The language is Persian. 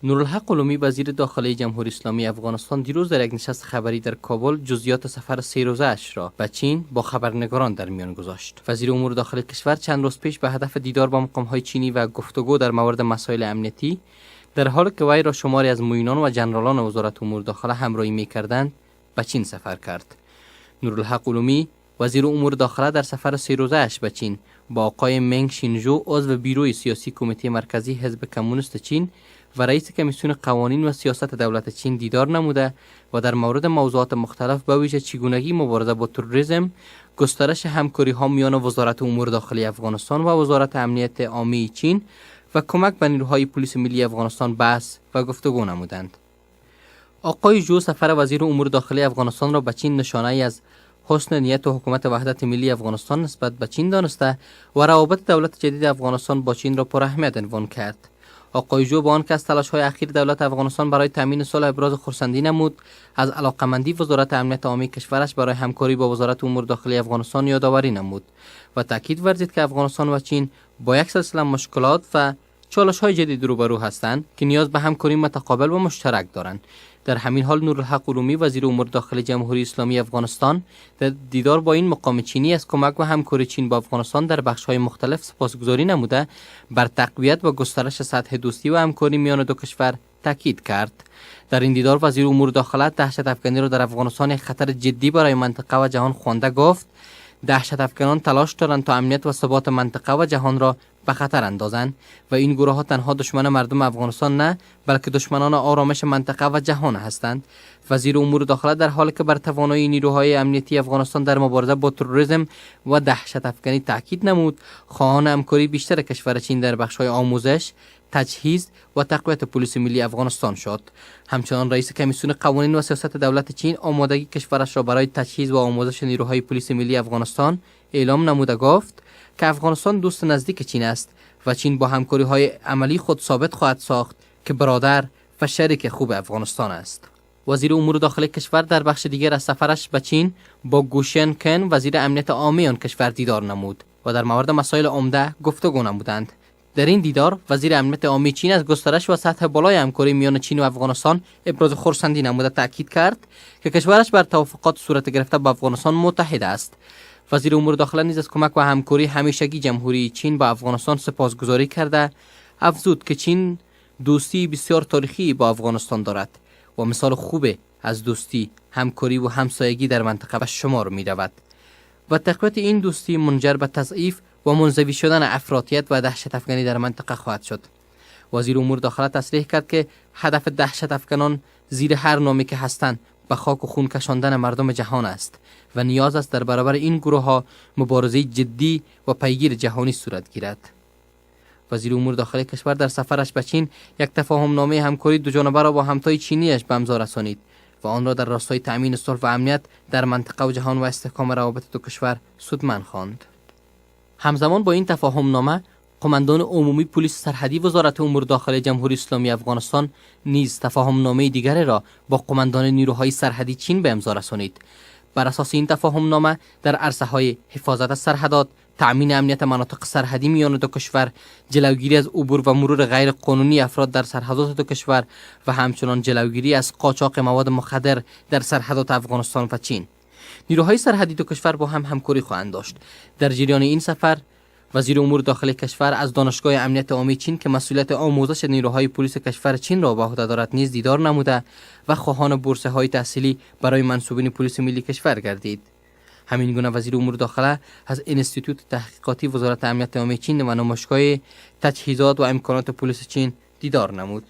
نورالحق علومی وزیر داخلی جمهوری اسلامی افغانستان دیروز در یک نشست خبری در کابل جزئیات سفر 3 روزه اش را به چین با خبرنگاران در میان گذاشت. وزیر امور داخلی کشور چند روز پیش به هدف دیدار با مقام‌های چینی و گفتگو در مورد مسائل امنیتی، در حالی که وی را شماری از معینان و جنرالان وزارت امور داخله همراهی می‌کردند، به چین سفر کرد. نورالحق علومی وزیر امور داخله در سفر 3 روزه اش به چین با آقای منگ شینژو، عضو بیروی سیاسی کمیته مرکزی حزب کمونیست چین و رئیس کمیسیون قوانین و سیاست دولت چین دیدار نموده و در مورد موضوعات مختلف به ویژه چگونگی مبارزه با تروریسم، گسترش همکاری ها میان وزارت امور داخلی افغانستان و وزارت امنیت عامه چین و کمک به نیروهای پلیس ملی افغانستان بحث و گفتگو نمودند. آقای جو سفر وزیر امور داخلی افغانستان را به چین نشانه ای از حسن نیت و حکومت وحدت ملی افغانستان نسبت به چین دانسته و روابط دولت جدید افغانستان با چین را پر اهمیت عنوان کرد. آقای جو با آنکه از تلاش‌های اخیر دولت افغانستان برای تامین صلح ابراز خرسندی نمود، از علاقه‌مندی وزارت امنیت عامه کشورش برای همکاری با وزارت امور داخلی افغانستان یادآوری نمود و تاکید ورزید که افغانستان و چین با یک سلسله مشکلات و چالش‌های جدید روبرو هستند که نیاز به همکاری متقابل و مشترک دارند. در همین حال نورالحق علومی وزیر امور داخلی جمهوری اسلامی افغانستان در دیدار با این مقام چینی از کمک و همکاری چین با افغانستان در بخش‌های مختلف سپاسگزاری نموده بر تقویت و گسترش سطح دوستی و همکاری میان دو کشور تاکید کرد. در این دیدار وزیر امور داخله دهشت افکنی را در افغانستان یک خطر جدی برای منطقه و جهان خوانده گفت دهشت افکنان تلاش دارند تا امنیت و ثبات منطقه و جهان را به خطر اندازند و این گروه ها تنها دشمن مردم افغانستان نه بلکه دشمنان آرامش منطقه و جهان هستند. وزیر امور داخله در حالی که بر توانایی نیروهای امنیتی افغانستان در مبارزه با تروریسم و دهشت افکنی تاکید نمود، خواهان همکاری بیشتر کشور چین در بخش‌های آموزش، تجهیز و تقویت پلیس ملی افغانستان شد. همچنان رئیس کمیسیون قوانین و سیاست دولت چین آمادگی کشورش را برای تجهیز و آموزش نیروهای پلیس ملی افغانستان اعلام نموده گفت که افغانستان دوست نزدیک چین است و چین با همکاری‌های عملی خود ثابت خواهد ساخت که برادر و شریک خوب افغانستان است. وزیر امور داخلی کشور در بخش دیگر از سفرش به چین با گوشن کن وزیر امنیت عامه آن کشور دیدار نمود و در مورد مسائل عمده گفتگو نمودند. در این دیدار وزیر امنیت عامه چین از گسترش و سطح بالای همکاری میان چین و افغانستان ابراز خرسندی نموده تاکید کرد که کشورش بر توافقات صورت گرفته با افغانستان متحد است. وزیر امور داخله نیز از کمک و همکاری همیشگی جمهوری چین با افغانستان سپاسگزاری کرده افزود که چین دوستی بسیار تاریخی با افغانستان دارد و مثال خوب از دوستی، همکاری و همسایگی در منطقه به شمار می رود و تقویت این دوستی منجر به تضعیف و منزوی شدن افراطیت و دهشت افکنی در منطقه خواهد شد. وزیر امور داخله تصریح کرد که هدف دهشت افکنان زیر هر نامی که هستند به خاک و خون کشاندن مردم جهان است و نیاز است در برابر این گروه ها مبارزه جدی و پیگیر جهانی صورت گیرد. وزیر امور داخلی کشور در سفرش به چین یک تفاهم نامه همکاری دوجانبه را با همتای چینیش به امضا رسانید و آن را در راستای تأمین صلح و امنیت در منطقه و جهان و استحکام روابط دو کشور سودمند خواند. همزمان با این تفاهم نامه قماندان عمومی پلیس سرحدی وزارت امور داخلی جمهوری اسلامی افغانستان نیز تفاهم نامه دیگری را با قماندان نیروهای سرحدی چین به امضا رسانید. بر اساس این تفاهم نامه در عرصه‌های حفاظت از سرحدات، تأمین امنیت مناطق سرحدی میان دو کشور، جلوگیری از عبور و مرور غیر قانونی افراد در سرحدات دو کشور و همچنان جلوگیری از قاچاق مواد مخدر در سرحدات افغانستان و چین، نیروهای سرحدی دو کشور با هم همکاری خواهند داشت. در جریان این سفر وزیر امور داخلی کشور از دانشگاه امنیت عامه چین که مسئولیت آموزش نیروهای پلیس کشور چین را به عهده دارد نیز دیدار نموده و خواهان بورسه های تحصیلی برای منصوبین پلیس ملی کشور گردید. همین گونه وزیر امور داخله از انستیتوت تحقیقاتی وزارت امنیت عامه چین و نمایشگاه تجهیزات و امکانات پلیس چین دیدار نمود.